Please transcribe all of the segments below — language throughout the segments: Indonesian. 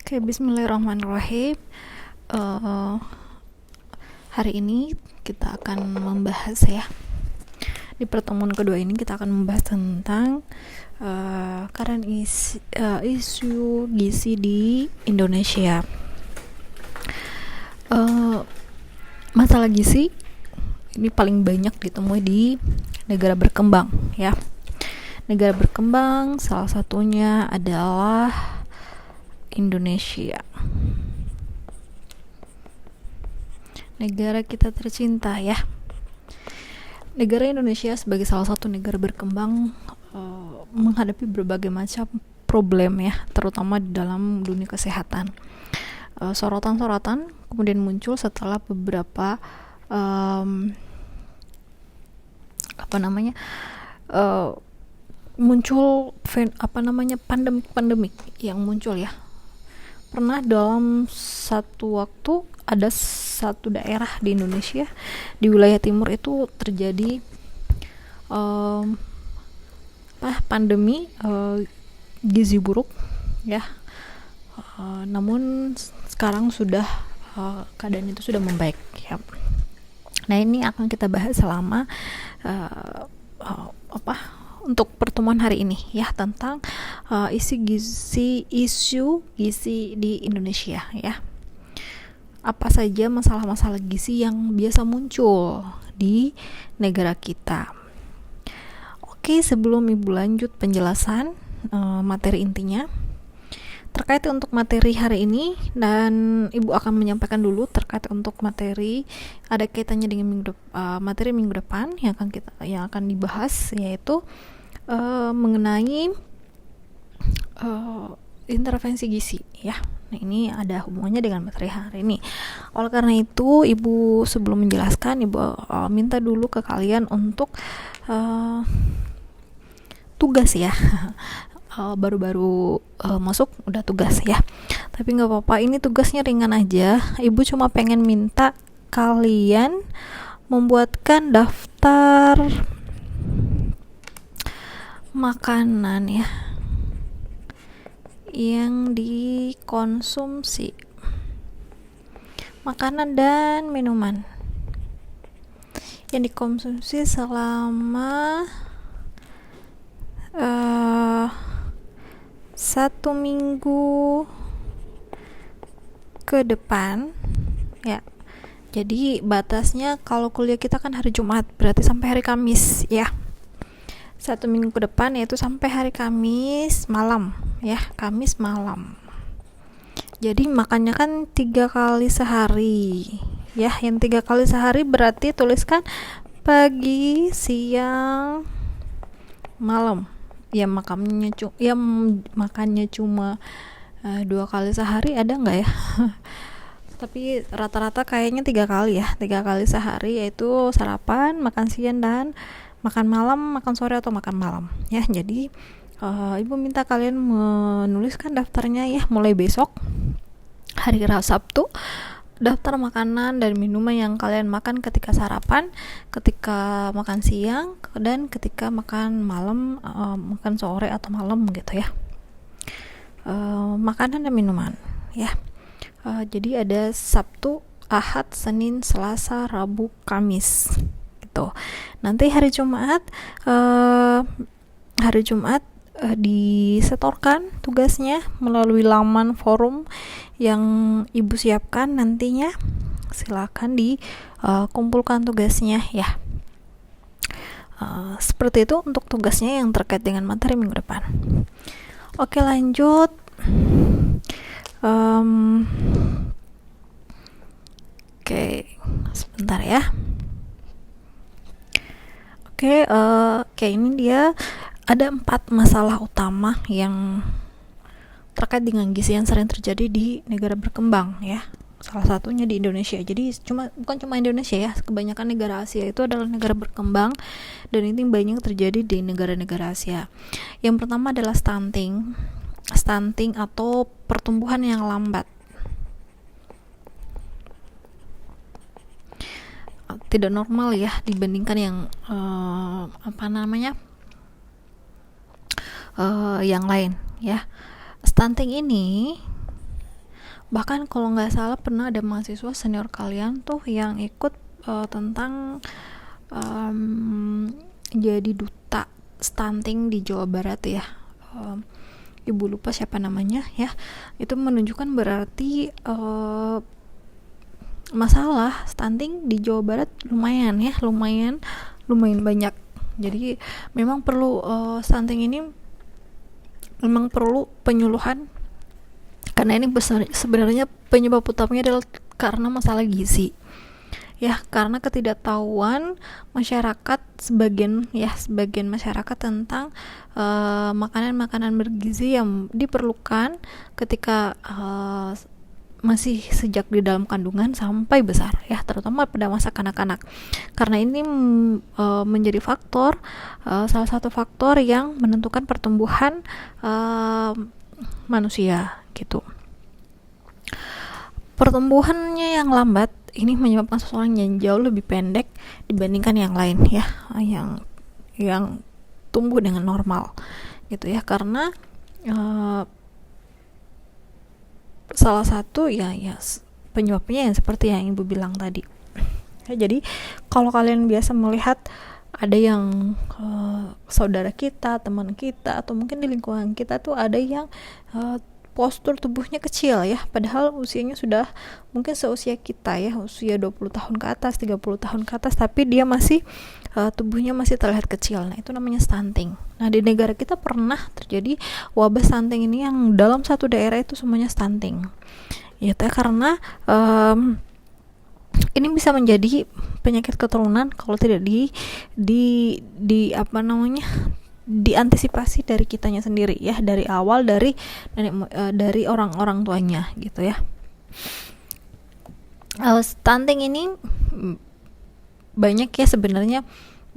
Oke, bismillahirrahmanirrahim. Eh, Hari ini kita akan membahas ya. Di pertemuan kedua ini kita akan membahas tentang isu gizi di Indonesia. Masalah gizi ini paling banyak ditemui di negara berkembang ya. Negara berkembang salah satunya adalah Indonesia. Negara kita tercinta ya. Negara Indonesia sebagai salah satu negara berkembang menghadapi berbagai macam problem ya, terutama di dalam dunia kesehatan. Sorotan-sorotan kemudian muncul setelah beberapa muncul pandemik yang muncul ya. Pernah dalam satu waktu ada satu daerah di Indonesia di wilayah timur itu terjadi pandemi gizi buruk ya. Namun sekarang sudah keadaan itu sudah membaik ya. Nah, ini akan kita bahas selama untuk pertemuan hari ini ya, tentang isu gizi di Indonesia ya. Apa saja masalah-masalah gizi yang biasa muncul di negara kita. Oke, sebelum Ibu lanjut penjelasan materi intinya terkait untuk materi hari ini, dan Ibu akan menyampaikan dulu terkait untuk materi ada kaitannya dengan materi minggu depan yang akan dibahas, yaitu mengenai intervensi gizi ya. Nah, ini ada hubungannya dengan materi hari ini. Oleh karena itu, Ibu sebelum menjelaskan, Ibu minta dulu ke kalian untuk tugas ya. Baru-baru masuk udah tugas ya. Tapi nggak apa-apa, ini tugasnya ringan aja. Ibu cuma pengen minta kalian membuatkan daftar makanan ya yang dikonsumsi, makanan dan minuman yang dikonsumsi selama 1 minggu ke depan ya. Jadi batasnya kalau kuliah kita kan hari Jumat, berarti sampai hari Kamis ya. 1 minggu ke depan yaitu sampai hari Kamis malam ya, Kamis malam. Jadi makannya kan 3 kali sehari ya. Yang 3 kali sehari berarti tuliskan pagi, siang, malam. Ya makannya cuma 2 kali sehari ada nggak ya? Tapi rata-rata kayaknya 3 kali ya. 3 kali sehari, yaitu sarapan, makan siang, dan makan malam, makan sore atau makan malam ya. Jadi Ibu minta kalian menuliskan daftarnya ya, mulai besok hari Sabtu, daftar makanan dan minuman yang kalian makan ketika sarapan, ketika makan siang, dan ketika makan malam, makan sore atau malam gitu ya. Makanan dan minuman ya. Jadi ada Sabtu, Ahad, Senin, Selasa, Rabu, Kamis gitu. Nanti hari Jumat disetorkan tugasnya melalui laman forum yang Ibu siapkan nantinya. Silakan dikumpulkan tugasnya ya. Seperti itu untuk tugasnya yang terkait dengan materi minggu depan. Oke, lanjut. Oke, sebentar ya. Oke, ini dia ada 4 masalah utama yang terkait dengan gizi yang sering terjadi di negara berkembang ya. Salah satunya di Indonesia. Jadi bukan cuma Indonesia ya, kebanyakan negara Asia itu adalah negara berkembang, dan ini banyak terjadi di negara-negara Asia. Yang pertama adalah stunting atau pertumbuhan yang lambat. Tidak normal ya dibandingkan yang yang lain ya. Stunting ini Bahkan kalau nggak salah pernah ada mahasiswa senior kalian tuh yang ikut tentang jadi duta stunting di Jawa Barat ya. Ibu lupa siapa namanya ya. Itu menunjukkan berarti masalah stunting di Jawa Barat lumayan banyak. Jadi memang perlu stunting ini memang perlu penyuluhan, karena ini sebenarnya penyebab utamanya adalah karena masalah gizi ya, karena ketidaktahuan masyarakat, sebagian masyarakat tentang makanan-makanan bergizi yang diperlukan ketika masih sejak di dalam kandungan sampai besar ya, terutama pada masa kanak-kanak, karena ini menjadi salah satu faktor yang menentukan pertumbuhan manusia gitu. Pertumbuhannya yang lambat ini menyebabkan seseorang yang jauh lebih pendek dibandingkan yang lain ya, yang tumbuh dengan normal gitu ya, karena salah satu ya penyebabnya yang seperti yang ibu bilang tadi ya. Jadi kalau kalian biasa melihat ada yang saudara kita, teman kita, atau mungkin di lingkungan kita tuh ada yang postur tubuhnya kecil ya, padahal usianya sudah mungkin seusia kita ya, usia 20 tahun ke atas, 30 tahun ke atas, tapi dia masih tubuhnya masih terlihat kecil. Nah, itu namanya stunting. Nah, di negara kita pernah terjadi wabah stunting ini yang dalam satu daerah itu semuanya stunting. Ya, karena ini bisa menjadi penyakit keturunan kalau tidak diantisipasi dari kitanya sendiri ya, dari awal, dari orang-orang tuanya gitu ya. Stunting ini banyak ya sebenarnya,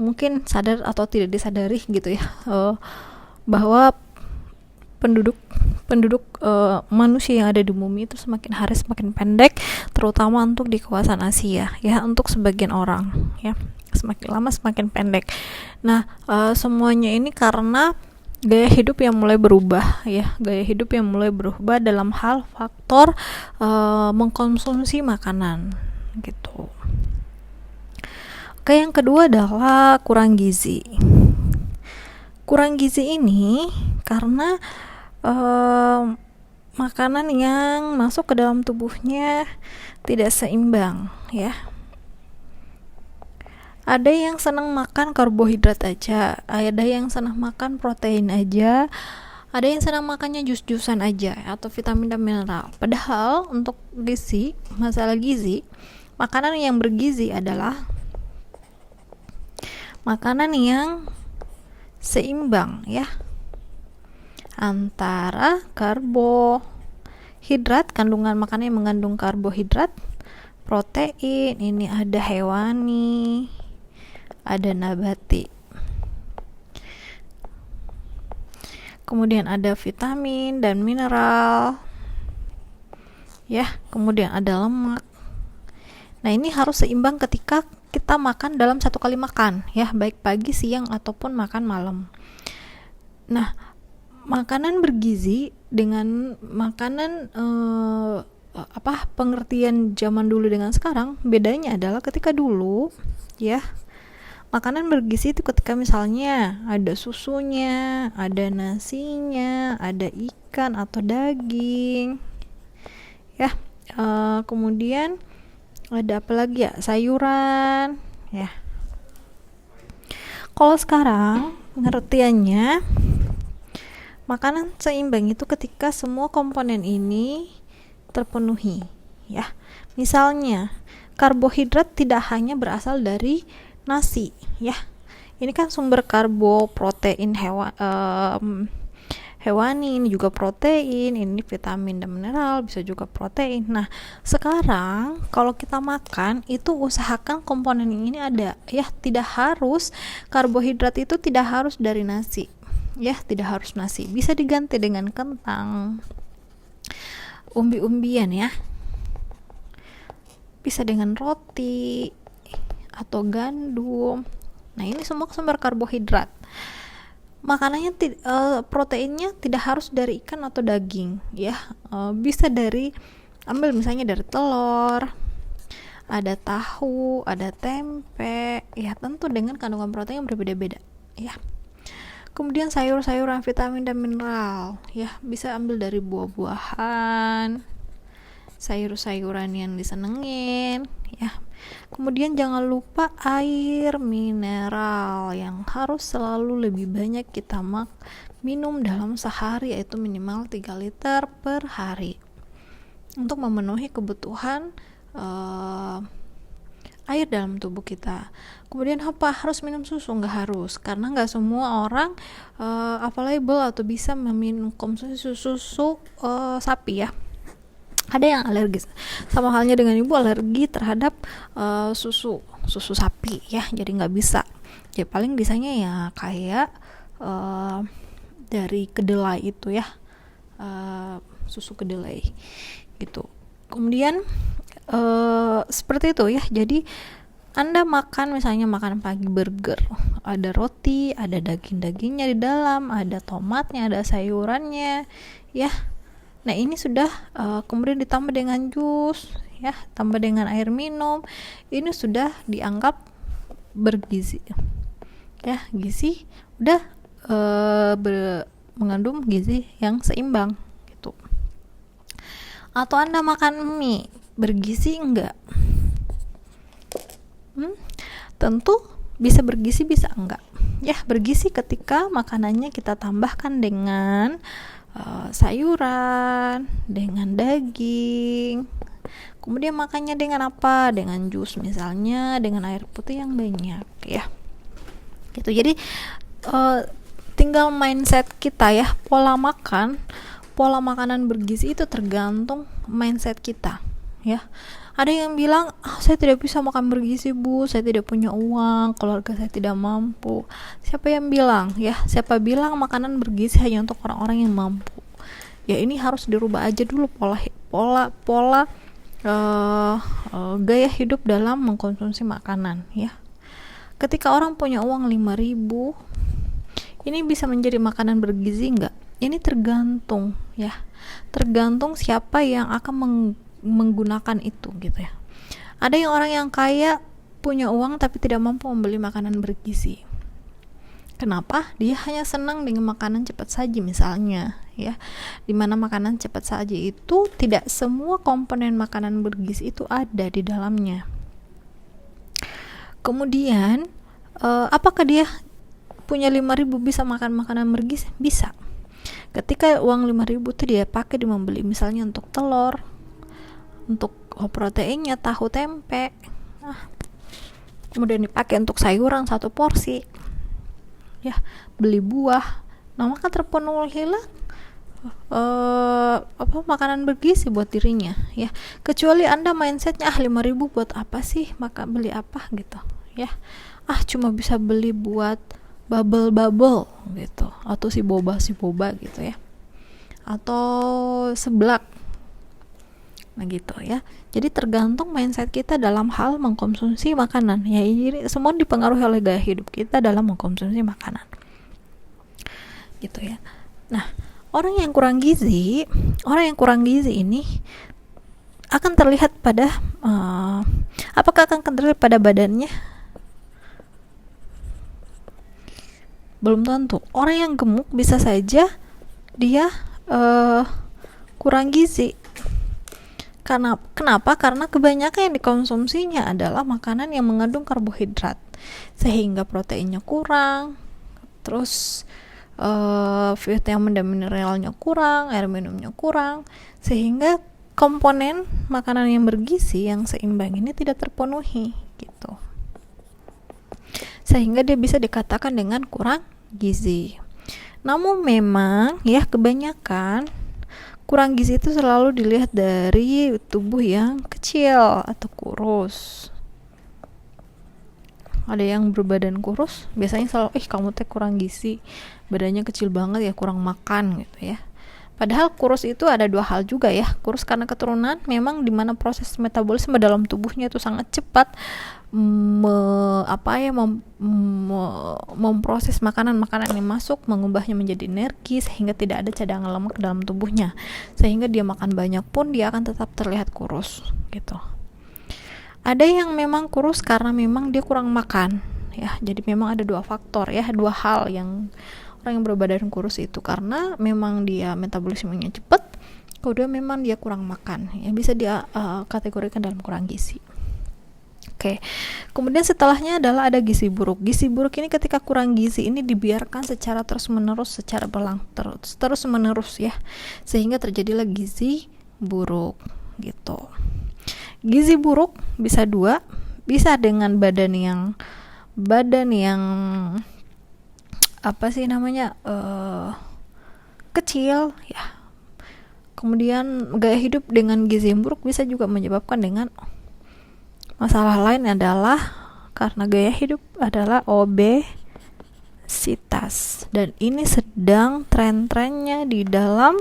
mungkin sadar atau tidak disadari gitu ya, bahwa penduduk manusia yang ada di bumi itu semakin hari semakin pendek, terutama untuk di kawasan Asia ya, untuk sebagian orang ya, semakin lama semakin pendek. Nah, semuanya ini karena gaya hidup yang mulai berubah ya, dalam hal faktor mengkonsumsi makanan gitu. Oke, yang kedua adalah kurang gizi. Kurang gizi ini karena makanan yang masuk ke dalam tubuhnya tidak seimbang ya. Ada yang senang makan karbohidrat aja, ada yang senang makan protein aja, ada yang senang makannya jus-jusan aja atau vitamin dan mineral. Padahal untuk masalah gizi, makanan yang bergizi adalah makanan yang seimbang ya, antara karbohidrat, kandungan makanan yang mengandung karbohidrat, protein, ini ada hewani, ada nabati, kemudian ada vitamin dan mineral ya, kemudian ada lemak. Nah, ini harus seimbang ketika kita makan dalam satu kali makan ya, baik pagi, siang ataupun makan malam. Nah, makanan bergizi dengan makanan pengertian zaman dulu dengan sekarang, bedanya adalah ketika dulu ya, makanan bergizi itu ketika misalnya ada susunya, ada nasinya, ada ikan atau daging ya, kemudian ada apa lagi ya, sayuran ya. Kalau sekarang pengertiannya, makanan seimbang itu ketika semua komponen ini terpenuhi ya. Misalnya karbohidrat tidak hanya berasal dari nasi ya, ini kan sumber karbo, protein hewani, ini juga protein, ini vitamin dan mineral, bisa juga protein. Nah, sekarang kalau kita makan itu usahakan komponen ini ada ya, tidak harus karbohidrat itu tidak harus dari nasi ya, tidak harus nasi, bisa diganti dengan kentang, umbi-umbian ya, bisa dengan roti atau gandum. Nah, ini semua sumber karbohidrat. Makanannya proteinnya tidak harus dari ikan atau daging ya, bisa dari Ambil misalnya dari telur, ada tahu, ada tempe, ya tentu dengan kandungan protein yang berbeda-beda, ya. Kemudian sayur-sayuran, vitamin dan mineral, ya bisa ambil dari buah-buahan, sayur-sayuran yang disenengin, ya. Kemudian jangan lupa air mineral yang harus selalu lebih banyak kita minum dalam sehari, yaitu minimal 3 liter per hari untuk memenuhi kebutuhan air dalam tubuh kita. Kemudian apa? Harus minum susu? Nggak harus, karena nggak semua orang available atau bisa konsumsi susu sapi, ya. Ada yang alergis, sama halnya dengan ibu alergi terhadap susu sapi, ya, jadi nggak bisa. Jadi paling bisanya ya kayak dari kedelai itu, ya, susu kedelai gitu. Kemudian seperti itu, ya. Jadi Anda makan misalnya makan pagi burger, ada roti, ada daging-dagingnya di dalam, ada tomatnya, ada sayurannya, ya. Nah, ini sudah kemudian ditambah dengan jus, ya, tambah dengan air minum. Ini sudah dianggap bergizi. Ya, gizi udah mengandung gizi yang seimbang gitu. Atau Anda makan mie, bergizi enggak? Tentu bisa bergizi, bisa enggak. Ya, bergizi ketika makanannya kita tambahkan dengan sayuran, dengan daging. Kemudian makannya dengan apa? Dengan jus misalnya, dengan air putih yang banyak, ya. Gitu. Jadi tinggal mindset kita, ya. Pola makanan bergizi itu tergantung mindset kita, ya. Ada yang bilang, saya tidak bisa makan bergizi, Bu, saya tidak punya uang, keluarga saya tidak mampu. Siapa yang bilang, ya? Siapa bilang makanan bergizi hanya untuk orang-orang yang mampu? Ya, ini harus dirubah aja dulu pola gaya hidup dalam mengkonsumsi makanan, ya. Ketika orang punya uang 5.000, ini bisa menjadi makanan bergizi enggak? Ini tergantung, ya. Tergantung siapa yang akan menggunakan itu, gitu, ya. Ada yang orang yang kaya punya uang tapi tidak mampu membeli makanan bergizi. Kenapa? Dia hanya senang dengan makanan cepat saji misalnya, ya. Dimana makanan cepat saji itu tidak semua komponen makanan bergizi itu ada di dalamnya. Kemudian apakah dia punya 5.000 bisa makan makanan bergizi? Bisa. Ketika uang 5.000 itu dia pakai membeli misalnya untuk telur, untuk proteinnya, tahu, tempe, kemudian dipakai untuk sayuran 1 porsi, ya, beli buah, nah maka terpenuhilah makanan bergizi buat dirinya, ya. Kecuali Anda mindsetnya 5.000 buat apa sih, maka beli apa gitu, ya. Cuma bisa beli buat bubble gitu, atau si boba gitu, ya, atau seblak. Nah gitu, ya. Jadi tergantung mindset kita dalam hal mengkonsumsi makanan, ya. Jadi semua dipengaruhi oleh gaya hidup kita dalam mengkonsumsi makanan, gitu, ya. Nah, orang yang kurang gizi ini akan terlihat pada apakah akan terlihat pada badannya? Belum tentu. Orang yang gemuk bisa saja dia kurang gizi. Kenapa? Karena kebanyakan yang dikonsumsinya adalah makanan yang mengandung karbohidrat, sehingga proteinnya kurang, terus vitamin dan mineralnya kurang, air minumnya kurang, sehingga komponen makanan yang bergizi yang seimbang ini tidak terpenuhi, gitu. Sehingga dia bisa dikatakan dengan kurang gizi. Namun memang, ya, kebanyakan kurang gizi itu selalu dilihat dari tubuh yang kecil atau kurus. Ada yang berbadan kurus, biasanya selalu kamu kurang gizi, badannya kecil banget, ya kurang makan, gitu, ya. Padahal kurus itu ada dua hal juga ya. Kurus karena keturunan, memang dimana proses metabolisme dalam tubuhnya itu sangat cepat memproses makanan-makanan yang masuk, mengubahnya menjadi energi sehingga tidak ada cadangan lemak dalam tubuhnya. Sehingga dia makan banyak pun dia akan tetap terlihat kurus gitu. Ada yang memang kurus karena memang dia kurang makan ya. Jadi memang ada dua faktor ya, dua hal yang orang yang berbadan kurus itu, karena memang dia metabolismenya cepat, kemudian memang dia kurang makan ya, bisa dia kategorikan dalam kurang gizi. Oke. Kemudian setelahnya adalah ada gizi buruk. Gizi buruk ini ketika kurang gizi ini dibiarkan secara terus-menerus, secara terus-menerus ya, sehingga terjadilah gizi buruk gitu. Gizi buruk bisa dua, bisa dengan badan yang kecil ya. Kemudian gaya hidup dengan gizi buruk bisa juga menyebabkan dengan masalah lain adalah karena gaya hidup adalah obesitas, dan ini sedang tren-trennya di dalam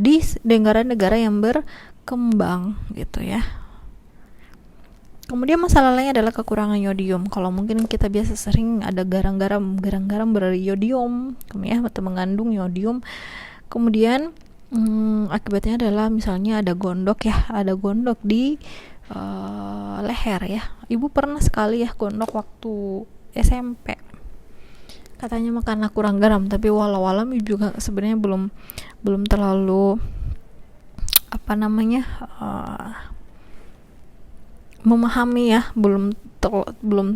di negara-negara yang berkembang gitu ya. Kemudian masalah lainnya adalah kekurangan yodium. Kalau mungkin kita biasa sering ada garang-garam beriodium ya, atau mengandung yodium. Kemudian akibatnya adalah misalnya ada gondok di leher ya. Ibu pernah sekali ya gondok waktu SMP. Katanya karena kurang garam, tapi walau alam ibu juga sebenarnya belum terlalu memahami ya, belum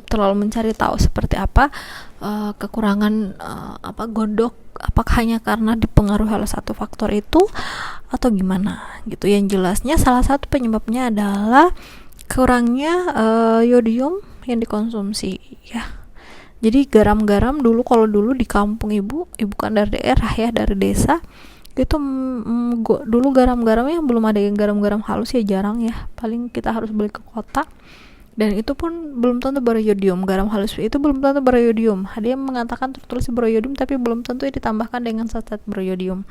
terlalu mencari tahu seperti apa kekurangan gondok, apakah hanya karena dipengaruhi oleh satu faktor itu atau gimana gitu. Yang jelasnya salah satu penyebabnya adalah kurangnya yodium yang dikonsumsi ya. Jadi garam-garam kalau dulu di kampung ibu kan dari daerah ya, dari desa itu dulu garam-garamnya belum ada yang garam-garam halus ya, jarang ya, paling kita harus beli ke kota, dan itu pun belum tentu beriodium. Garam halus itu belum tentu beriodium. Ada yang mengatakan tertulis beriodium, tapi belum tentu ditambahkan dengan zat beriodium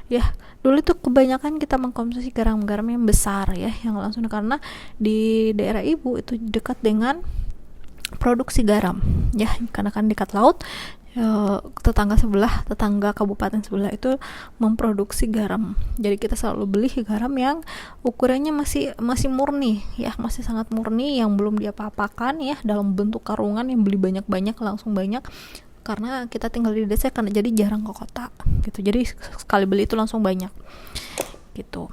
ya. Dulu itu kebanyakan kita mengkonsumsi garam-garam yang besar ya, yang langsung, karena di daerah ibu itu dekat dengan produksi garam ya, karena kan dekat laut. Tetangga kabupaten sebelah itu memproduksi garam, jadi kita selalu beli garam yang ukurannya masih murni ya, masih sangat murni, yang belum diapa-apakan ya, dalam bentuk karungan, yang beli banyak langsung banyak, karena kita tinggal di desa karena jadi jarang ke kota gitu, jadi sekali beli itu langsung banyak gitu.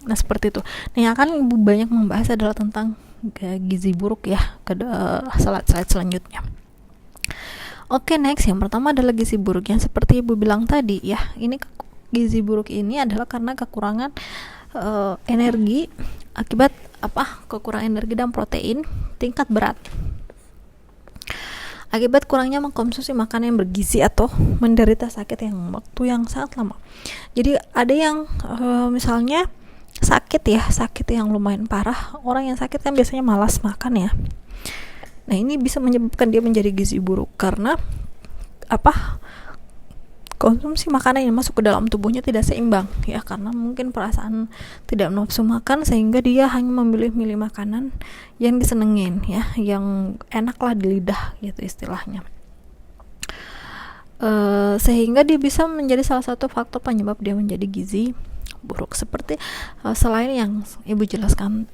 Nah seperti itu. Nah yang akan ibu banyak membahas adalah tentang gizi buruk ya, ke slide selanjutnya. Oke, next, yang pertama adalah gizi buruk yang seperti ibu bilang tadi ya. Ini gizi buruk ini adalah karena kekurangan energi akibat kekurangan energi dan protein tingkat berat. Akibat kurangnya mengkonsumsi makanan yang bergizi atau menderita sakit yang waktu yang sangat lama. Jadi ada yang misalnya sakit yang lumayan parah. Orang yang sakit kan biasanya malas makan ya. Nah ini bisa menyebabkan dia menjadi gizi buruk karena konsumsi makanan yang masuk ke dalam tubuhnya tidak seimbang ya, karena mungkin perasaan tidak nafsu makan sehingga dia hanya memilih-milih makanan yang disenengin ya, yang enak lah di lidah gitu istilahnya. Sehingga dia bisa menjadi salah satu faktor penyebab dia menjadi gizi buruk, seperti selain yang ibu jelaskan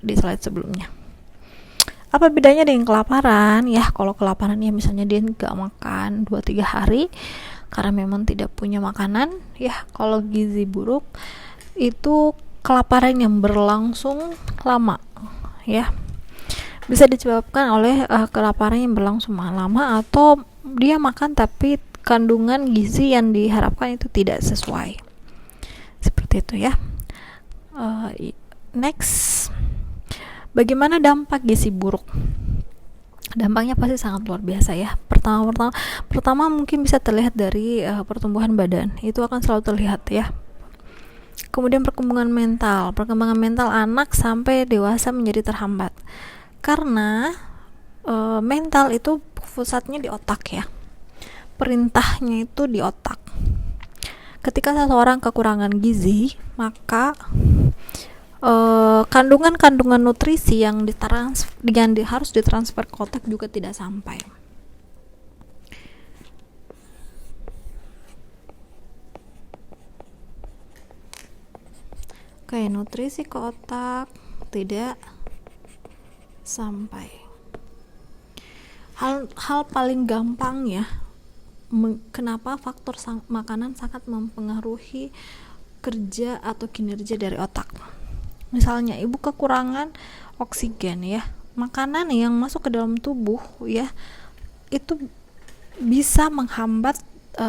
di slide sebelumnya. Apa bedanya dengan kelaparan? Ya, kalau kelaparan ya misalnya dia nggak makan 2-3 hari karena memang tidak punya makanan. Ya, kalau gizi buruk itu kelaparan yang berlangsung lama. Ya, bisa disebabkan oleh kelaparan yang berlangsung lama, atau dia makan tapi kandungan gizi yang diharapkan itu tidak sesuai. Seperti itu ya. Next. Bagaimana dampak gizi buruk? Dampaknya pasti sangat luar biasa ya. Pertama mungkin bisa terlihat dari pertumbuhan badan, itu akan selalu terlihat ya. Kemudian perkembangan mental anak sampai dewasa menjadi terhambat karena mental itu pusatnya di otak ya, perintahnya itu di otak. Ketika seseorang kekurangan gizi, maka kandungan-kandungan nutrisi yang harus ditransfer ke otak juga tidak sampai. Oke, nutrisi ke otak tidak sampai. Hal paling gampang ya, kenapa faktor makanan sangat mempengaruhi kerja atau kinerja dari otak. Misalnya ibu kekurangan oksigen ya, makanan yang masuk ke dalam tubuh ya itu bisa menghambat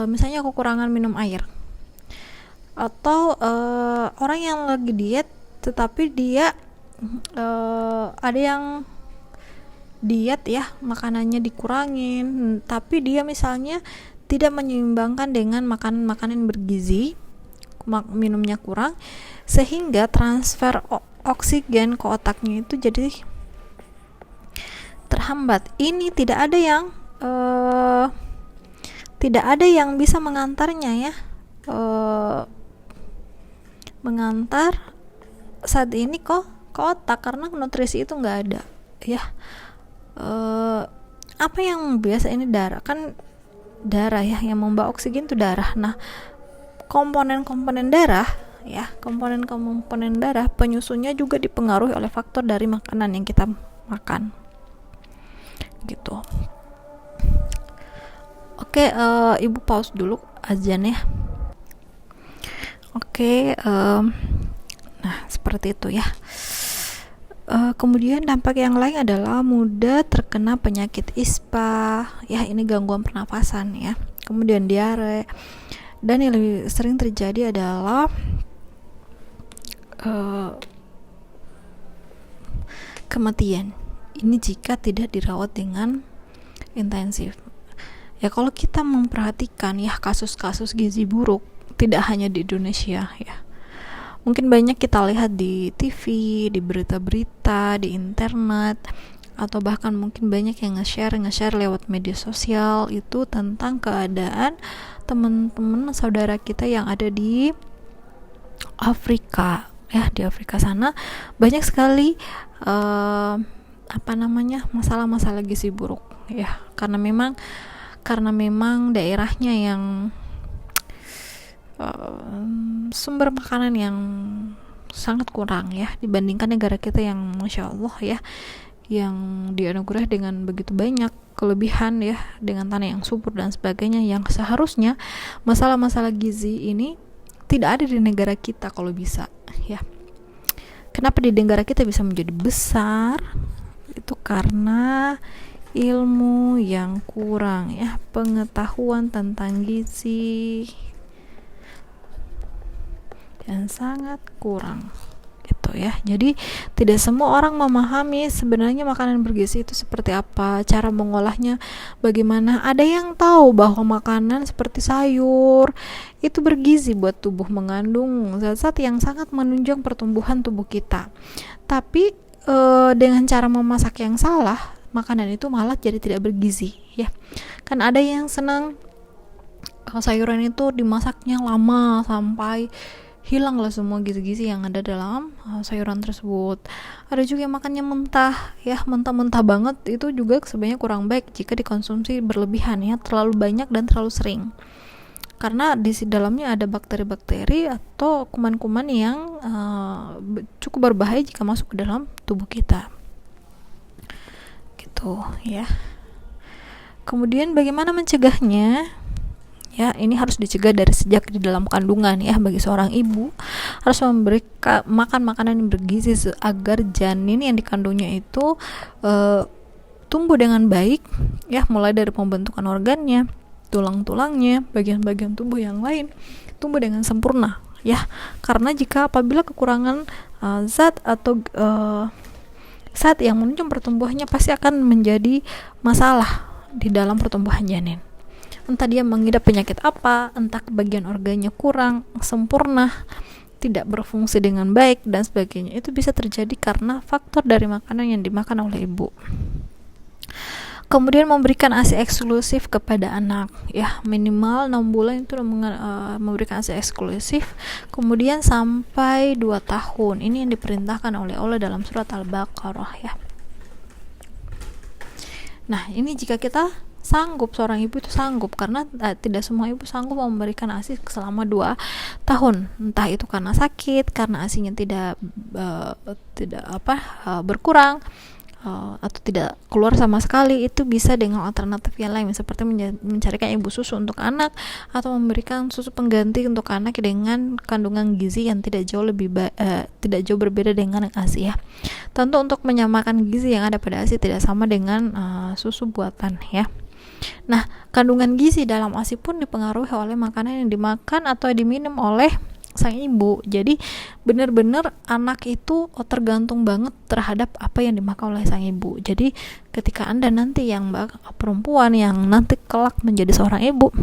misalnya kekurangan minum air, atau orang yang lagi diet tetapi dia ada yang diet ya, makanannya dikurangin, tapi dia misalnya tidak menyeimbangkan dengan makanan-makanan bergizi, minumnya kurang, sehingga transfer oksigen ke otaknya itu jadi terhambat. Ini tidak ada yang bisa mengantarnya ya, mengantar saat ini kok ke otak, karena nutrisi itu nggak ada ya. Apa yang biasa ini darah, kan darah ya yang membawa oksigen itu darah. Nah, komponen-komponen darah ya, komponen-komponen darah penyusunnya juga dipengaruhi oleh faktor dari makanan yang kita makan gitu. Oke, ibu pause dulu azan ya. Oke, nah seperti itu ya. Kemudian dampak yang lain adalah mudah terkena penyakit ispa ya, ini gangguan pernafasan ya, kemudian diare, dan yang lebih sering terjadi adalah kematian. Ini jika tidak dirawat dengan intensif ya. Kalau kita memperhatikan ya kasus-kasus gizi buruk tidak hanya di Indonesia ya, mungkin banyak kita lihat di TV, di berita-berita, di internet, atau bahkan mungkin banyak yang nge-share lewat media sosial itu tentang keadaan teman-teman saudara kita yang ada di Afrika ya. Di Afrika sana banyak sekali masalah-masalah gizi buruk ya, karena memang daerahnya yang sumber makanan yang sangat kurang ya, dibandingkan negara kita yang Masya Allah ya, yang dianugerahi dengan begitu banyak kelebihan ya, dengan tanah yang subur dan sebagainya, yang seharusnya masalah-masalah gizi ini tidak ada di negara kita kalau bisa ya. Kenapa di negara kita bisa menjadi besar? Itu karena ilmu yang kurang ya, pengetahuan tentang gizi yang sangat kurang gitu ya. Jadi tidak semua orang memahami sebenarnya makanan bergizi itu seperti apa, cara mengolahnya bagaimana. Ada yang tahu bahwa makanan seperti sayur itu bergizi buat tubuh, mengandung zat-zat yang sangat menunjang pertumbuhan tubuh kita, tapi dengan cara memasak yang salah, makanan itu malah jadi tidak bergizi ya. Kan ada yang senang sayuran itu dimasaknya lama sampai hilanglah semua gizi-gizi yang ada dalam sayuran tersebut. Ada juga yang makannya mentah ya, mentah-mentah banget. Itu juga sebenarnya kurang baik jika dikonsumsi berlebihan ya, terlalu banyak dan terlalu sering, karena di dalamnya ada bakteri-bakteri atau kuman-kuman yang cukup berbahaya jika masuk ke dalam tubuh kita gitu ya. Kemudian bagaimana mencegahnya? Ya, ini harus dicegah dari sejak di dalam kandungan ya. Bagi seorang ibu harus memberi makan makanan yang bergizi agar janin yang dikandungnya itu tumbuh dengan baik ya, mulai dari pembentukan organnya, tulang-tulangnya, bagian-bagian tubuh yang lain tumbuh dengan sempurna ya. Karena apabila kekurangan zat atau zat yang menunjang pertumbuhannya, pasti akan menjadi masalah di dalam pertumbuhan janin. Entah dia mengidap penyakit apa, entah bagian organnya kurang sempurna, tidak berfungsi dengan baik dan sebagainya. Itu bisa terjadi karena faktor dari makanan yang dimakan oleh ibu. Kemudian memberikan ASI eksklusif kepada anak, ya minimal 6 bulan itu memberikan ASI eksklusif, kemudian sampai 2 tahun. Ini yang diperintahkan oleh Allah dalam surat Al-Baqarah, ya. Nah, ini jika kita sanggup, seorang ibu itu sanggup, karena tidak semua ibu sanggup memberikan ASI selama 2 tahun, entah itu karena sakit, karena ASInya tidak berkurang, atau tidak keluar sama sekali. Itu bisa dengan alternatif yang lain, seperti mencarikan ibu susu untuk anak, atau memberikan susu pengganti untuk anak dengan kandungan gizi yang tidak jauh berbeda dengan ASI, ya. Tentu untuk menyamakan gizi yang ada pada ASI tidak sama dengan susu buatan, ya. Nah, kandungan gizi dalam ASI pun dipengaruhi oleh makanan yang dimakan atau diminum oleh sang ibu. Jadi benar-benar anak itu tergantung banget terhadap apa yang dimakan oleh sang ibu. Jadi ketika Anda nanti yang perempuan yang nanti kelak menjadi seorang ibu,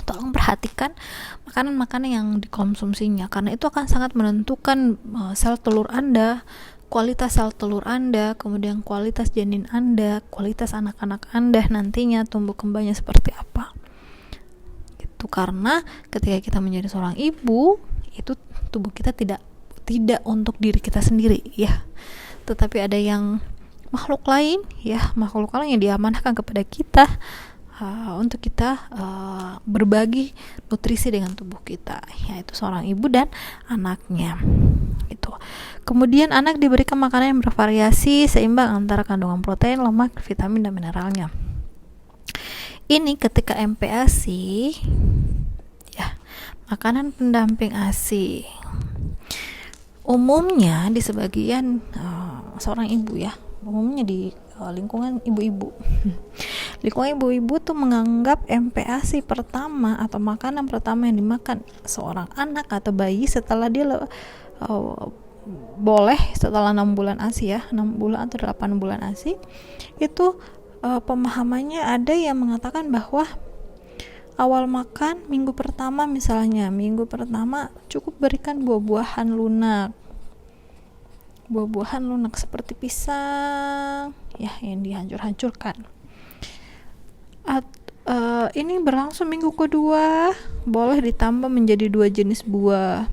tolong perhatikan makanan-makanan yang dikonsumsinya, karena itu akan sangat menentukan sel telur Anda, kualitas sel telur Anda, kemudian kualitas janin Anda, kualitas anak-anak Anda nantinya tumbuh kembangnya seperti apa. Karena ketika kita menjadi seorang ibu, itu tubuh kita tidak untuk diri kita sendiri, ya, tetapi ada yang makhluk lain yang diamanahkan kepada kita untuk kita berbagi nutrisi dengan tubuh kita, yaitu seorang ibu dan anaknya, gitu. Kemudian anak diberikan makanan yang bervariasi seimbang antara kandungan protein, lemak, vitamin dan mineralnya. Ini ketika MPASI, ya, makanan pendamping ASI. Umumnya di sebagian seorang ibu, ya, umumnya di lingkungan ibu-ibu. Lingkungan ibu-ibu tuh menganggap MPASI pertama atau makanan pertama yang dimakan seorang anak atau bayi setelah dia boleh setelah 6 bulan ASI, ya, 6 bulan atau 8 bulan ASI, itu pemahamannya ada yang mengatakan bahwa awal makan minggu pertama cukup berikan buah-buahan lunak seperti pisang, ya, yang dihancur-hancurkan. Ini berlangsung minggu kedua, boleh ditambah menjadi 2 jenis buah,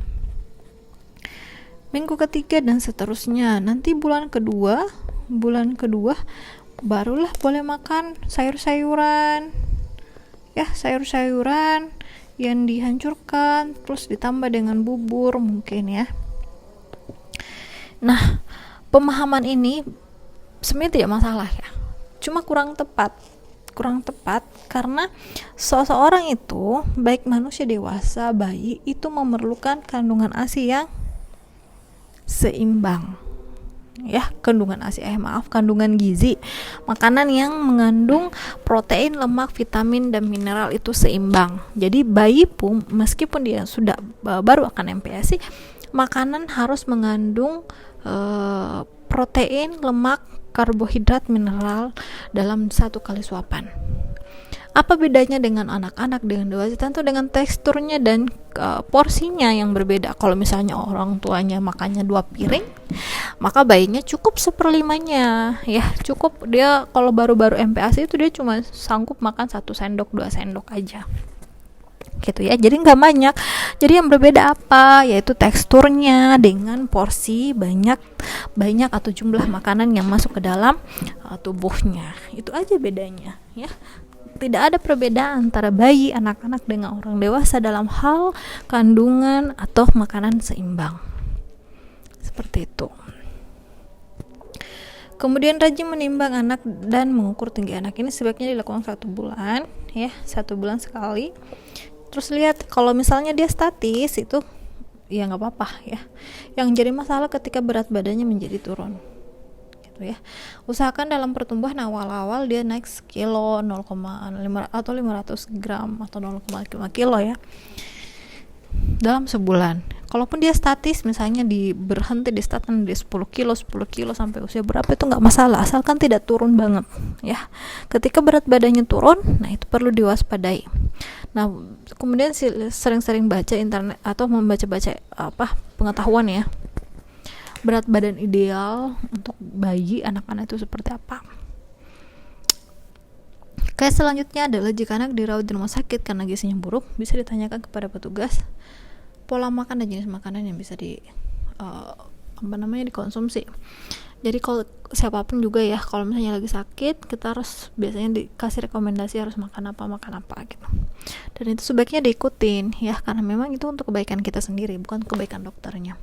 minggu ketiga dan seterusnya. Nanti bulan kedua barulah boleh makan sayur-sayuran, ya, sayur-sayuran yang dihancurkan terus ditambah dengan bubur mungkin, ya. Nah, pemahaman ini sebenarnya tidak masalah, ya, cuma kurang tepat karena seseorang itu, baik manusia dewasa, bayi, itu memerlukan kandungan ASI yang seimbang, ya, kandungan gizi, makanan yang mengandung protein, lemak, vitamin dan mineral itu seimbang. Jadi bayi pun meskipun dia sudah baru akan MPASI, makanan harus mengandung protein, lemak, karbohidrat, mineral dalam 1 kali suapan. Apa bedanya dengan anak-anak dengan dewasa? Tentu dengan teksturnya dan porsinya yang berbeda. Kalau misalnya orang tuanya makannya 2 piring, maka bayinya cukup 1/5-nya, ya, cukup. Dia kalau baru-baru MPASI itu dia cuma sanggup makan 1 sendok 2 sendok aja, gitu, ya. Jadi nggak banyak. Jadi yang berbeda apa? Yaitu teksturnya dengan porsi banyak atau jumlah makanan yang masuk ke dalam tubuhnya. Itu aja bedanya, ya. Tidak ada perbedaan antara bayi, anak-anak dengan orang dewasa dalam hal kandungan atau makanan seimbang. Seperti itu. Kemudian rajin menimbang anak dan mengukur tinggi anak. Ini sebaiknya dilakukan 1 bulan, ya, 1 bulan sekali. Terus lihat, kalau misalnya dia statis itu ya nggak apa-apa, ya. Yang jadi masalah ketika berat badannya menjadi turun, gitu, ya. Usahakan dalam pertumbuhan awal-awal dia naik sekilo, 0,5 atau 500 gram atau 0,5 kilo, ya, dalam sebulan. Kalaupun dia statis, misalnya berhenti di stagnan di 10 kilo sampai usia berapa, itu nggak masalah, asalkan tidak turun banget, ya. Ketika berat badannya turun, nah itu perlu diwaspadai. Nah, kemudian sering-sering baca internet atau membaca-baca pengetahuan, ya, berat badan ideal untuk bayi, anak-anak itu seperti apa. Kayak selanjutnya adalah jika anak dirawat di rumah sakit karena gizinya buruk, bisa ditanyakan kepada petugas pola makan dan jenis makanan yang bisa dikonsumsi. Jadi kalau siapapun juga ya, kalau misalnya lagi sakit, kita harus biasanya dikasih rekomendasi harus makan apa gitu. Dan itu sebaiknya diikutin ya, karena memang itu untuk kebaikan kita sendiri, bukan kebaikan dokternya.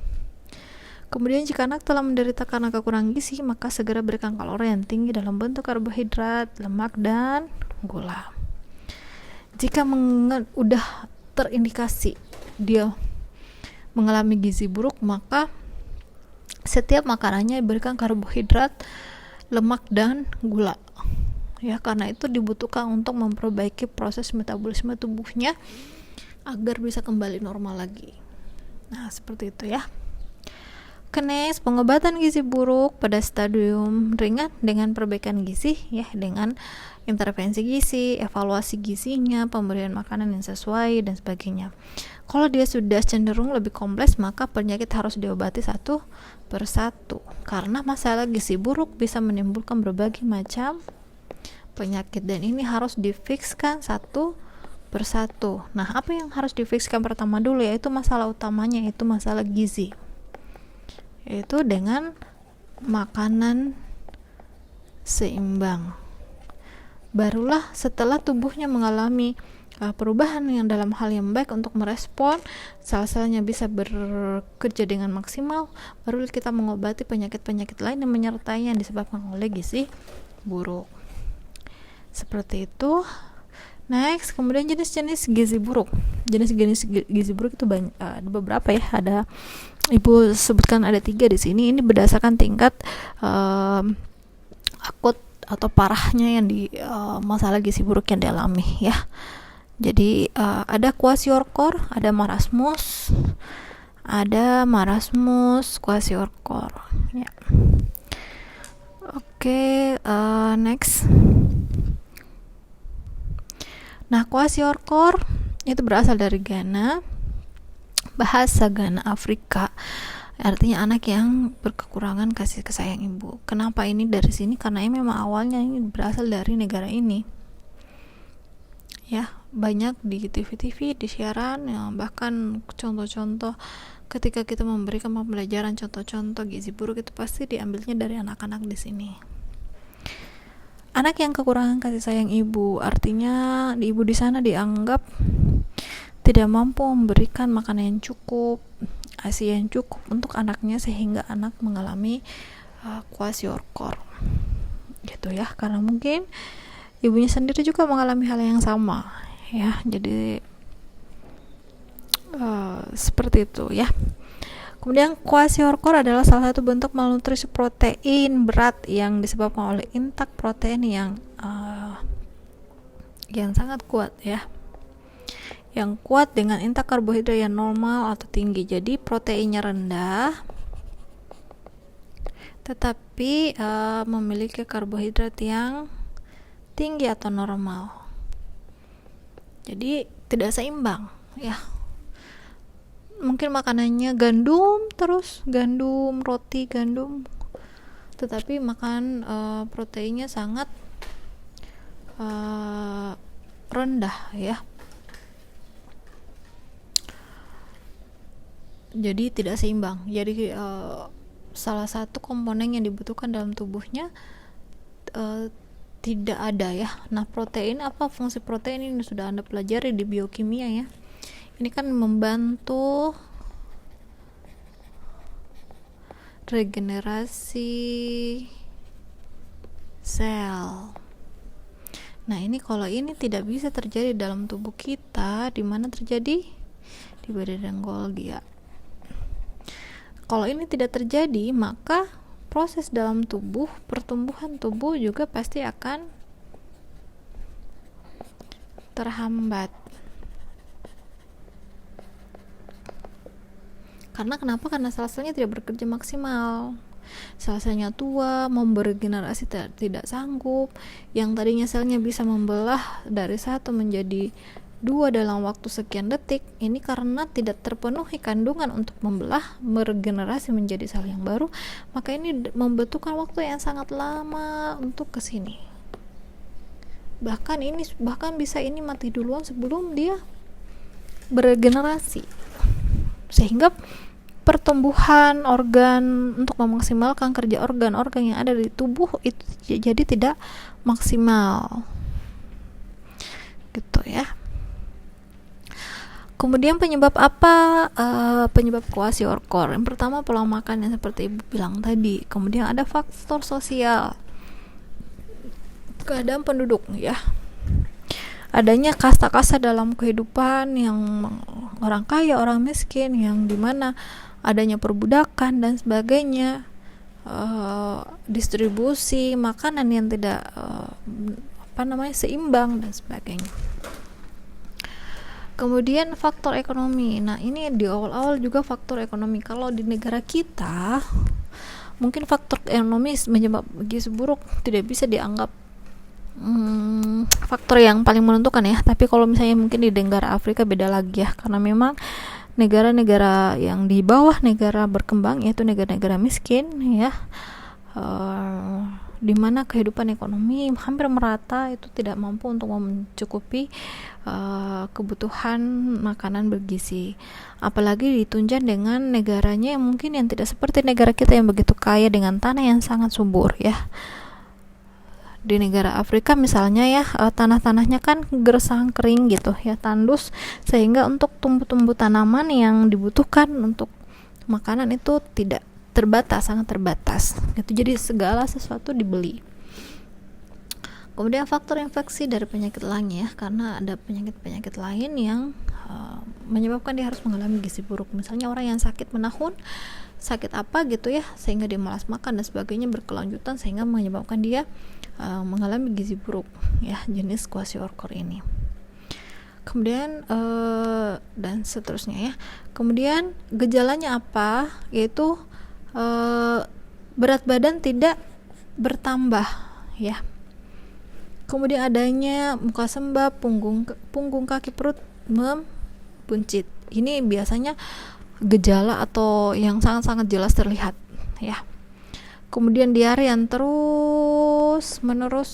Kemudian jika anak telah menderita karena kekurangan gizi, maka segera berikan kalori yang tinggi dalam bentuk karbohidrat, lemak, dan gula. Jika udah terindikasi dia mengalami gizi buruk, maka setiap makanannya diberikan karbohidrat, lemak, dan gula. Ya, karena itu dibutuhkan untuk memperbaiki proses metabolisme tubuhnya agar bisa kembali normal lagi. Nah, seperti itu ya. Next, pengobatan gizi buruk pada stadium ringan dengan perbaikan gizi ya, dengan intervensi gizi, evaluasi gizinya, pemberian makanan yang sesuai dan sebagainya. Kalau dia sudah cenderung lebih kompleks, maka penyakit harus diobati satu persatu, karena masalah gizi buruk bisa menimbulkan berbagai macam penyakit dan ini harus difikskan satu persatu. Nah, apa yang harus difikskan pertama dulu, yaitu masalah utamanya, yaitu masalah gizi, yaitu dengan makanan seimbang. Barulah setelah tubuhnya mengalami perubahan yang dalam hal yang baik untuk merespon, sel-selnya bisa bekerja dengan maksimal, baru kita mengobati penyakit-penyakit lain yang menyertai yang disebabkan oleh gizi buruk. Seperti itu. Next, kemudian jenis-jenis gizi buruk. Jenis-jenis gizi buruk itu banyak, ada beberapa ya. Ada Ibu sebutkan ada 3 di sini. Ini berdasarkan tingkat akut atau parahnya yang di masalah gizi buruk yang dialami ya. Jadi ada kwashiorkor, ada marasmus, kwashiorkor ya. Oke, next. Nah, kwashiorkor itu berasal dari Ghana, bahasa Ghana Afrika, artinya anak yang berkekurangan kasih sayang ibu. Kenapa ini dari sini? Karena ini memang awalnya ini berasal dari negara ini ya, banyak di TV-TV, di siaran ya, bahkan contoh-contoh ketika kita memberikan pembelajaran contoh-contoh gizi buruk itu pasti diambilnya dari anak-anak di sini. Anak yang kekurangan kasih sayang ibu, artinya ibu di sana dianggap tidak mampu memberikan makanan yang cukup, ASI yang cukup untuk anaknya, sehingga anak mengalami kwashiorkor gitu ya, karena mungkin ibunya sendiri juga mengalami hal yang sama ya. Jadi seperti itu ya. Kemudian kwashiorkor adalah salah satu bentuk malnutrisi protein berat yang disebabkan oleh intak protein yang sangat kuat ya, yang kuat dengan intak karbohidrat yang normal atau tinggi. Jadi proteinnya rendah tetapi memiliki karbohidrat yang tinggi atau normal. Jadi tidak seimbang ya. Mungkin makanannya gandum, roti gandum, tetapi makan proteinnya sangat rendah ya. Jadi tidak seimbang. Jadi salah satu komponen yang dibutuhkan dalam tubuhnya tidak ada ya. Nah, protein, apa fungsi protein ini sudah Anda pelajari di biokimia ya. Ini kan membantu regenerasi sel. Nah, ini kalau ini tidak bisa terjadi dalam tubuh kita, di mana terjadi? Di badan Golgi ya. Kalau ini tidak terjadi, maka proses dalam tubuh, pertumbuhan tubuh juga pasti akan terhambat. Kenapa? Karena sel-selnya tidak bekerja maksimal. Sel-selnya tua, mau beregenerasi tidak sanggup. Yang tadinya selnya bisa membelah dari 1 menjadi 2 dalam waktu sekian detik, ini karena tidak terpenuhi kandungan untuk membelah, meregenerasi menjadi sel yang baru, maka ini membutuhkan waktu yang sangat lama untuk kesini. bahkan bisa ini mati duluan sebelum dia beregenerasi, sehingga pertumbuhan organ untuk memaksimalkan kerja organ-organ yang ada di tubuh itu jadi tidak maksimal gitu ya. Kemudian penyebab apa? Penyebab kwashiorkor. Yang pertama pola makan yang seperti ibu bilang tadi. Kemudian ada faktor sosial, keadaan penduduk ya. Adanya kasta-kasta dalam kehidupan, yang orang kaya, orang miskin, yang dimana adanya perbudakan dan sebagainya, distribusi makanan yang tidak seimbang dan sebagainya. Kemudian faktor ekonomi. Nah, ini di awal-awal juga faktor ekonomi. Kalau di negara kita mungkin faktor ekonomi menyebab gizi buruk tidak bisa dianggap faktor yang paling menentukan ya. Tapi kalau misalnya mungkin di negara Afrika beda lagi ya, karena memang negara-negara yang di bawah negara berkembang, yaitu negara-negara miskin ya, di mana kehidupan ekonomi hampir merata, itu tidak mampu untuk mencukupi kebutuhan makanan bergizi. Apalagi ditunjang dengan negaranya yang mungkin yang tidak seperti negara kita yang begitu kaya dengan tanah yang sangat subur ya. Di negara Afrika misalnya ya, tanah-tanahnya kan gersang, kering gitu ya, tandus, sehingga untuk tumbuh-tumbuh tanaman yang dibutuhkan untuk makanan itu tidak terbatas, sangat terbatas gitu. Jadi segala sesuatu dibeli. Kemudian faktor infeksi dari penyakit lain ya, karena ada penyakit-penyakit lain yang menyebabkan dia harus mengalami gizi buruk. Misalnya orang yang sakit menahun, sakit apa gitu ya, sehingga dia malas makan dan sebagainya berkelanjutan, sehingga menyebabkan dia mengalami gizi buruk ya, jenis kwashiorkor ini. Kemudian dan seterusnya ya. Kemudian gejalanya apa? Yaitu berat badan tidak bertambah ya. Kemudian adanya muka sembab, punggung kaki, perut membuncit. Ini biasanya gejala atau yang sangat-sangat jelas terlihat ya. Kemudian diare yang terus menerus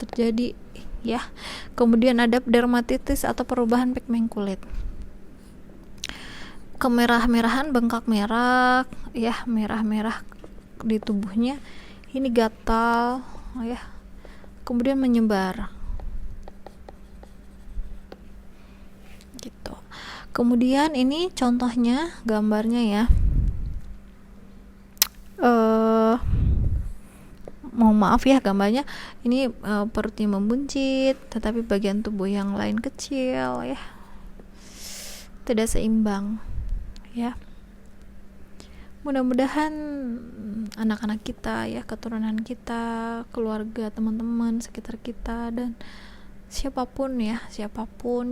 terjadi ya. Kemudian ada dermatitis atau perubahan pigmen kulit, kemerah-merahan, bengkak merah ya, merah-merah di tubuhnya, ini gatal ya, kemudian menyebar gitu. Kemudian ini contohnya gambarnya ya, mohon maaf ya gambarnya ini, perutnya membuncit tetapi bagian tubuh yang lain kecil ya, tidak seimbang ya. Mudah-mudahan anak-anak kita ya, keturunan kita, keluarga, teman-teman sekitar kita, dan siapapun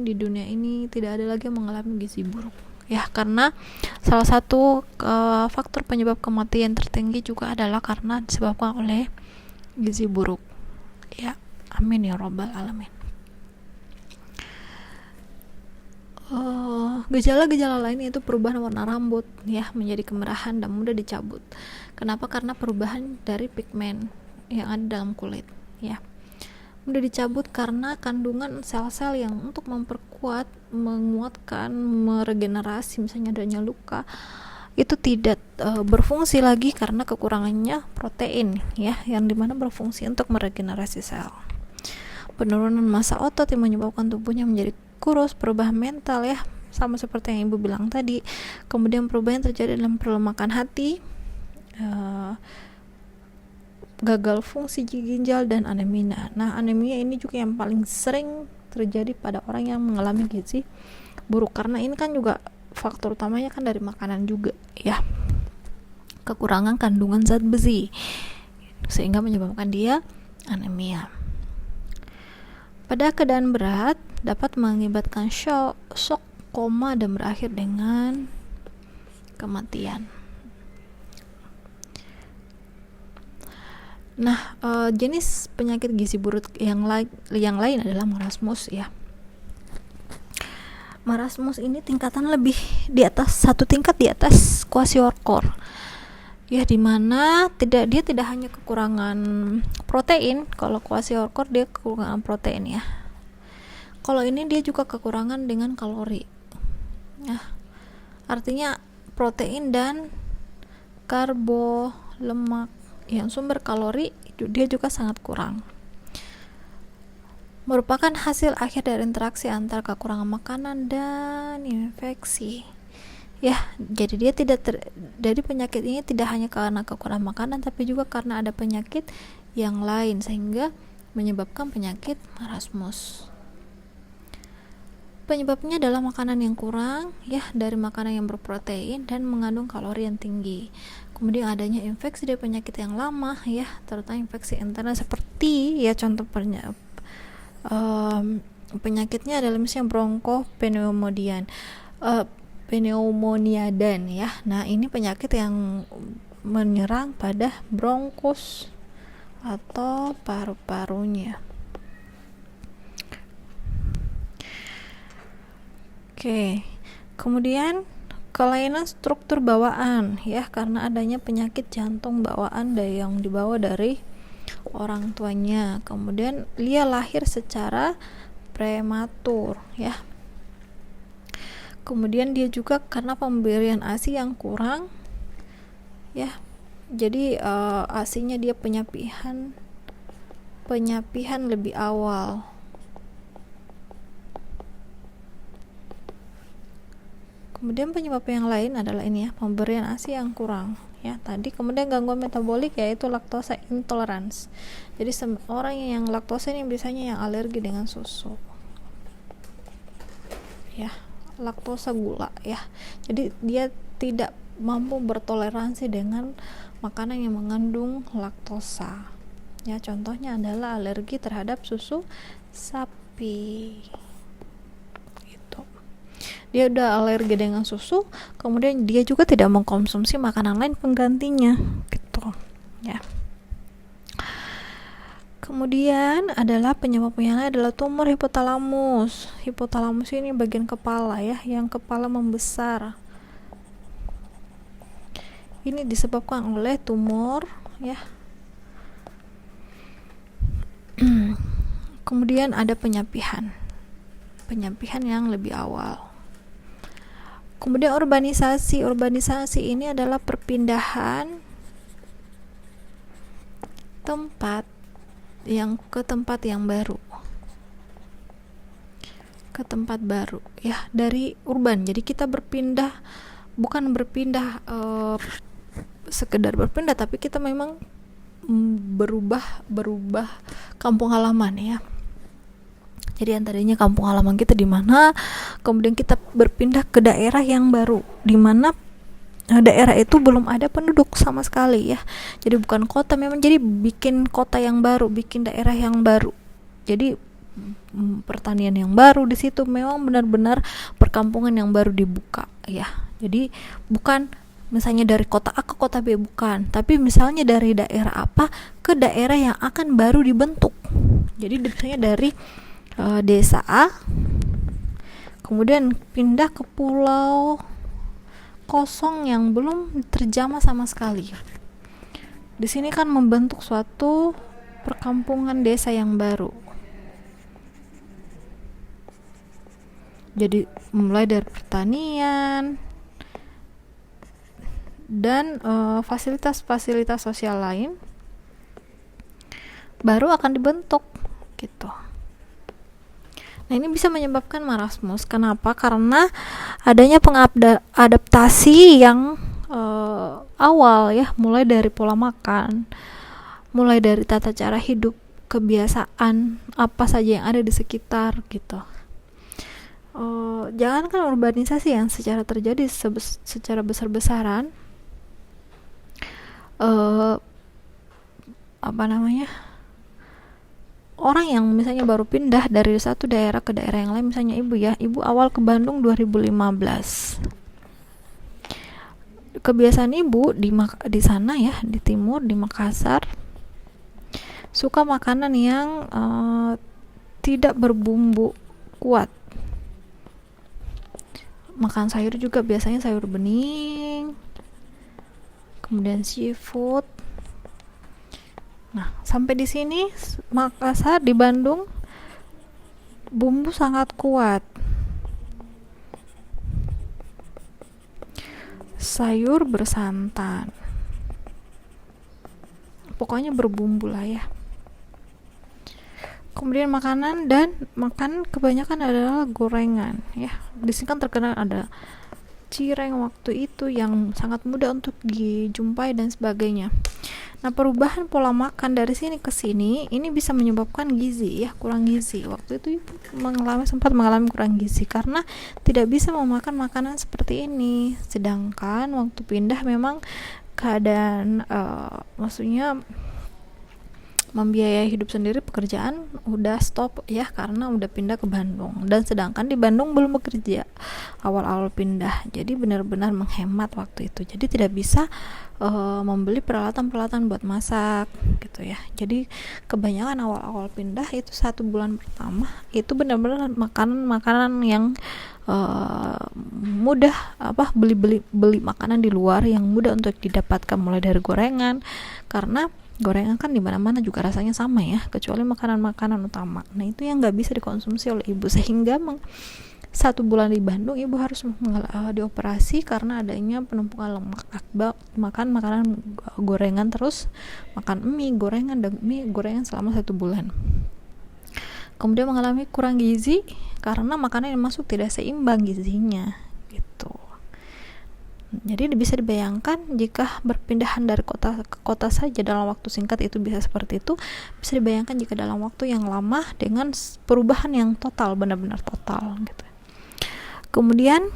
di dunia ini tidak ada lagi yang mengalami gizi buruk ya, karena salah satu faktor penyebab kematian tertinggi juga adalah karena disebabkan oleh gizi buruk ya. Amin ya robbal alamin. Gejala-gejala lain yaitu perubahan warna rambut ya, menjadi kemerahan dan mudah dicabut. Kenapa? Karena perubahan dari pigmen yang ada dalam kulit ya. Mudah dicabut karena kandungan sel-sel yang untuk memperkuat, menguatkan, meregenerasi, misalnya adanya luka, itu tidak berfungsi lagi karena kekurangannya protein ya, yang dimana berfungsi untuk meregenerasi sel. Penurunan massa otot yang menyebabkan tubuhnya menjadi kurus, perubahan mental ya, sama seperti yang ibu bilang tadi. Kemudian perubahan terjadi dalam perlemakan hati, gagal fungsi ginjal, dan anemia. Nah, anemia ini juga yang paling sering terjadi pada orang yang mengalami gizi buruk, karena ini kan juga faktor utamanya kan dari makanan juga ya, kekurangan kandungan zat besi sehingga menyebabkan dia anemia. Pada keadaan berat dapat mengakibatkan shock, koma, dan berakhir dengan kematian. Nah, jenis penyakit gizi buruk yang lain adalah marasmus ya. Marasmus ini tingkatan lebih di atas, satu tingkat di atas kwashiorkor ya, dimana dia tidak hanya kekurangan protein. Kalau kwashiorkor dia kekurangan protein ya. Kalau ini dia juga kekurangan dengan kalori. Nah, artinya protein dan karbo, lemak yang sumber kalori dia juga sangat kurang. Merupakan hasil akhir dari interaksi antara kekurangan makanan dan infeksi. Ya, jadi dia jadi penyakit ini tidak hanya karena kekurangan makanan, tapi juga karena ada penyakit yang lain sehingga menyebabkan penyakit marasmus. Penyebabnya adalah makanan yang kurang ya, dari makanan yang berprotein dan mengandung kalori yang tinggi. Kemudian adanya infeksi dari penyakit yang lama ya, terutama infeksi internal seperti ya contoh penyakitnya adalah misalnya pneumoniadan ya. Nah, ini penyakit yang menyerang pada bronkus atau paru-parunya. Oke. Kemudian kelainan struktur bawaan ya, karena adanya penyakit jantung bawaan yang dibawa dari orang tuanya. Kemudian dia lahir secara prematur ya. Kemudian dia juga karena pemberian ASI yang kurang ya. Jadi ASI-nya dia penyapihan lebih awal. Kemudian penyebab yang lain adalah ini ya, pemberian ASI yang kurang ya tadi. Kemudian gangguan metabolik yaitu laktosa intolerance. Jadi orang yang laktosa ini biasanya yang alergi dengan susu ya, laktosa gula ya. Jadi dia tidak mampu bertoleransi dengan makanan yang mengandung laktosa ya. Contohnya adalah alergi terhadap susu sapi. Dia udah alergi dengan susu, kemudian dia juga tidak mengkonsumsi makanan lain penggantinya gitu ya. Kemudian adalah penyebab yang lain adalah tumor hipotalamus. Hipotalamus ini bagian kepala ya, yang kepala membesar. Ini disebabkan oleh tumor ya. Kemudian ada penyapihan yang lebih awal. Kemudian urbanisasi ini adalah perpindahan tempat ke tempat yang baru, ya, dari urban. Jadi kita bukan berpindah sekedar berpindah, tapi kita memang berubah kampung halaman ya. Jadi yang tadinya kampung halaman kita di mana, kemudian kita berpindah ke daerah yang baru, di mana daerah itu belum ada penduduk sama sekali ya. Jadi bukan kota, memang jadi bikin kota yang baru, bikin daerah yang baru. Jadi pertanian yang baru di situ, memang benar-benar perkampungan yang baru dibuka ya. Jadi bukan misalnya dari kota A ke kota B, bukan, tapi misalnya dari daerah apa ke daerah yang akan baru dibentuk. Jadi misalnya dari desa A kemudian pindah ke pulau kosong yang belum terjamah sama sekali. Di sini kan membentuk suatu perkampungan desa yang baru. Jadi mulai dari pertanian dan fasilitas-fasilitas sosial lain baru akan dibentuk gitu. Nah, ini bisa menyebabkan marasmus. Kenapa? Karena adanya pengadaptasi yang awal ya, mulai dari pola makan, mulai dari tata cara hidup, kebiasaan apa saja yang ada di sekitar gitu. Jangankan urbanisasi yang secara terjadi secara besar-besaran, orang yang misalnya baru pindah dari satu daerah ke daerah yang lain, misalnya ibu awal ke Bandung 2015. Kebiasaan ibu di sana ya, di timur, di Makassar, suka makanan yang tidak berbumbu kuat. Makan sayur juga biasanya sayur bening, kemudian seafood Nah, sampai di sini Makassar di Bandung bumbu sangat kuat. Sayur bersantan. Pokoknya berbumbu lah ya. Kemudian makanan kebanyakan adalah gorengan ya. Di sini kan terkenal ada cireng waktu itu yang sangat mudah untuk dijumpai dan sebagainya. Nah, perubahan pola makan dari sini ke sini ini bisa menyebabkan gizi ya, kurang gizi. Waktu itu ibu sempat mengalami kurang gizi karena tidak bisa memakan makanan seperti ini. Sedangkan waktu pindah memang keadaan maksudnya membiayai hidup sendiri, pekerjaan udah stop ya karena udah pindah ke Bandung, dan sedangkan di Bandung belum bekerja awal-awal pindah, jadi benar-benar menghemat waktu itu, jadi tidak bisa membeli peralatan-peralatan buat masak gitu ya. Jadi kebanyakan awal-awal pindah itu 1 bulan pertama itu benar-benar makanan yang mudah beli makanan di luar yang mudah untuk didapatkan, mulai dari gorengan, karena gorengan kan di mana-mana juga rasanya sama ya, kecuali makanan-makanan utama. Nah, itu yang nggak bisa dikonsumsi oleh ibu, sehingga 1 bulan di Bandung ibu harus dioperasi karena adanya penumpukan lemak akibat makan makanan gorengan, terus makan mie gorengan selama 1 bulan. Kemudian mengalami kurang gizi karena makanan yang masuk tidak seimbang gizinya gitu. Jadi bisa dibayangkan jika berpindahan dari kota ke kota saja dalam waktu singkat itu bisa seperti itu, bisa dibayangkan jika dalam waktu yang lama dengan perubahan yang total, benar-benar total gitu. Kemudian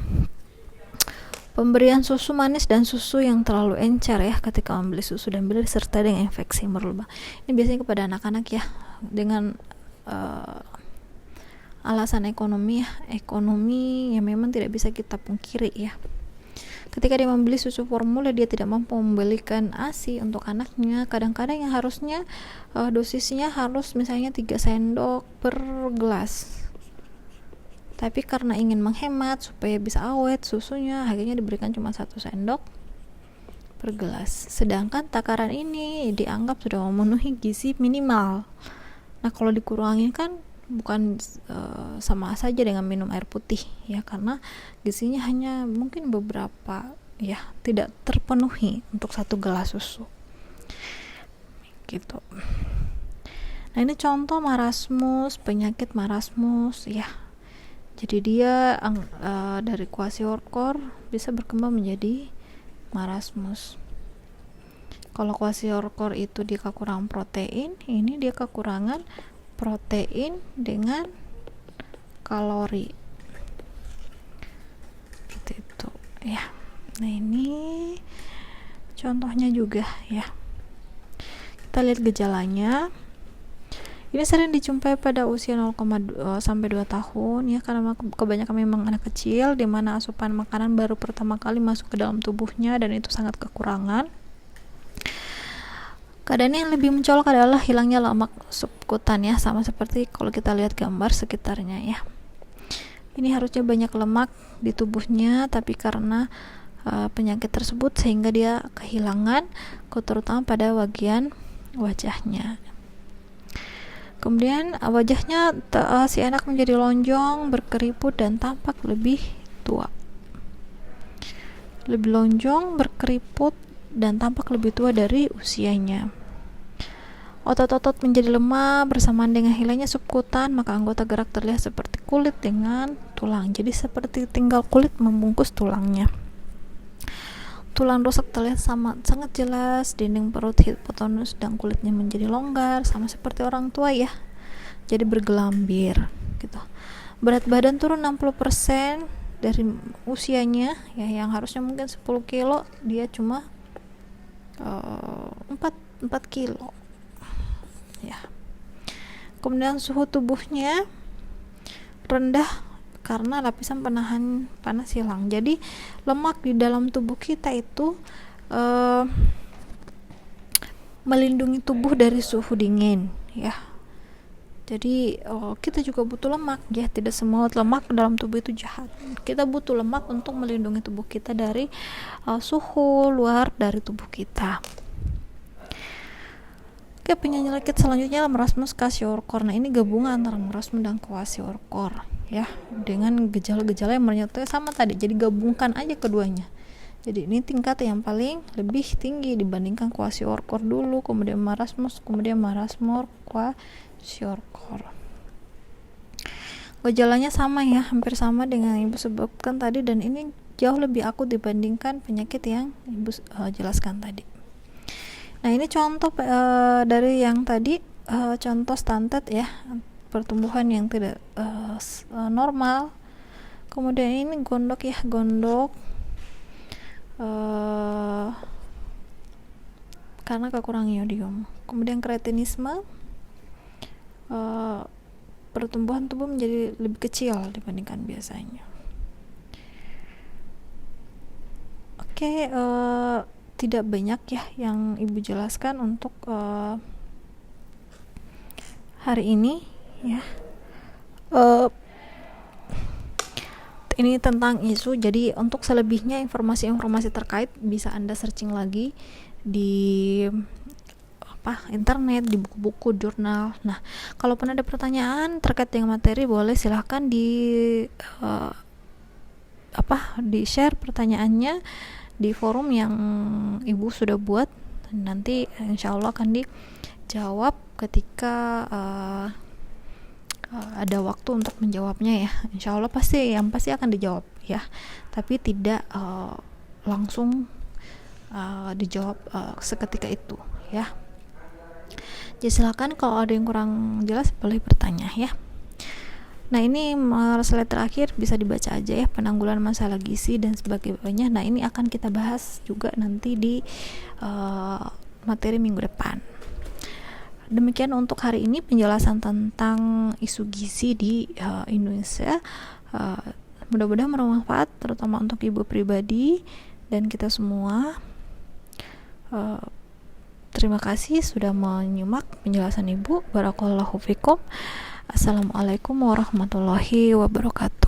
pemberian susu manis dan susu yang terlalu encer ya, ketika membeli susu dan bila disertai dengan infeksi meruba. Ini biasanya kepada anak-anak ya, dengan alasan ekonomi yang memang tidak bisa kita pungkiri ya. Ketika dia membeli susu formula, dia tidak mampu membelikan ASI untuk anaknya. Kadang-kadang yang harusnya dosisnya harus misalnya 3 sendok per gelas, tapi karena ingin menghemat supaya bisa awet susunya, akhirnya diberikan cuma 1 sendok per gelas. Sedangkan takaran ini dianggap sudah memenuhi gizi minimal. Nah, kalau dikurangi kan bukan sama saja dengan minum air putih ya, karena gizinya hanya mungkin beberapa ya, tidak terpenuhi untuk 1 gelas susu gitu. Nah, ini contoh marasmus, penyakit marasmus ya. Jadi dia dari kwashiorkor bisa berkembang menjadi marasmus. Kalau kwashiorkor itu dia kekurangan protein, ini dia kekurangan protein dengan kalori gitu itu ya. Nah, ini contohnya juga ya. Kita lihat gejalanya. Ini sering dijumpai pada usia 0,2 sampai 2 tahun ya, karena kebanyakan memang anak kecil di mana asupan makanan baru pertama kali masuk ke dalam tubuhnya dan itu sangat kekurangan. Keadaan yang lebih mencolok adalah hilangnya lemak subkutan ya, sama seperti kalau kita lihat gambar sekitarnya ya. Ini harusnya banyak lemak di tubuhnya, tapi karena penyakit tersebut sehingga dia kehilangan, terutama pada bagian wajahnya. Kemudian wajahnya si anak menjadi lonjong, berkeriput dan tampak lebih tua. Lebih lonjong, berkeriput dan tampak lebih tua dari usianya. Otot-otot menjadi lemah bersamaan dengan hilangnya subkutan, maka anggota gerak terlihat seperti kulit dengan tulang. Jadi seperti tinggal kulit membungkus tulangnya. Tulang rusuk terlihat sangat jelas, dinding perut, hipotonus dan kulitnya menjadi longgar, sama seperti orang tua ya. Jadi bergelambir gitu. Berat badan turun 60% dari usianya ya, yang harusnya mungkin 10 kilo dia cuma 4 kilo ya. Kemudian suhu tubuhnya rendah karena lapisan penahan panas hilang. Jadi lemak di dalam tubuh kita itu melindungi tubuh dari suhu dingin ya. Jadi kita juga butuh lemak ya, tidak semua lemak dalam tubuh itu jahat. Kita butuh lemak untuk melindungi tubuh kita dari suhu luar dari tubuh kita. Oke, penyakit selanjutnya marasmus kwashiorkor. Nah, ini gabungan antara marasmus dan kwashiorkor ya, dengan gejala-gejala yang menyertai sama tadi. Jadi gabungkan aja keduanya. Jadi ini tingkat yang paling lebih tinggi dibandingkan kwashiorkor dulu, kemudian marasmus, kemudian marasmus kwashiorkor. Gejalanya sama ya, hampir sama dengan yang Ibu sebutkan tadi, dan ini jauh lebih akut dibandingkan penyakit yang Ibu jelaskan tadi. Nah, ini contoh dari yang tadi, contoh stunted ya, pertumbuhan yang tidak normal. Kemudian ini gondok ya, gondok karena kekurangan iodium. Kemudian kretinisme, pertumbuhan tubuh menjadi lebih kecil dibandingkan biasanya. Oke, tidak banyak ya yang Ibu jelaskan untuk hari ini ya. Ini tentang isu. Jadi untuk selebihnya informasi-informasi terkait bisa Anda searching lagi di internet, di buku-buku, jurnal. Nah, kalaupun ada pertanyaan terkait dengan materi, boleh silahkan di share pertanyaannya di forum yang Ibu sudah buat. Nanti insya Allah akan dijawab ketika ada waktu untuk menjawabnya ya. Insya Allah pasti akan dijawab ya, tapi tidak langsung dijawab seketika itu ya. Jadi silakan kalau ada yang kurang jelas boleh bertanya ya. Nah, ini slide terakhir bisa dibaca aja ya, penanggulangan masalah gizi dan sebagainya. Nah, ini akan kita bahas juga nanti di materi minggu depan. Demikian untuk hari ini penjelasan tentang isu gizi di Indonesia. Mudah-mudahan bermanfaat, terutama untuk Ibu pribadi dan kita semua. Terima kasih sudah menyimak penjelasan Ibu. Barakallahu fikum. Assalamualaikum warahmatullahi wabarakatuh.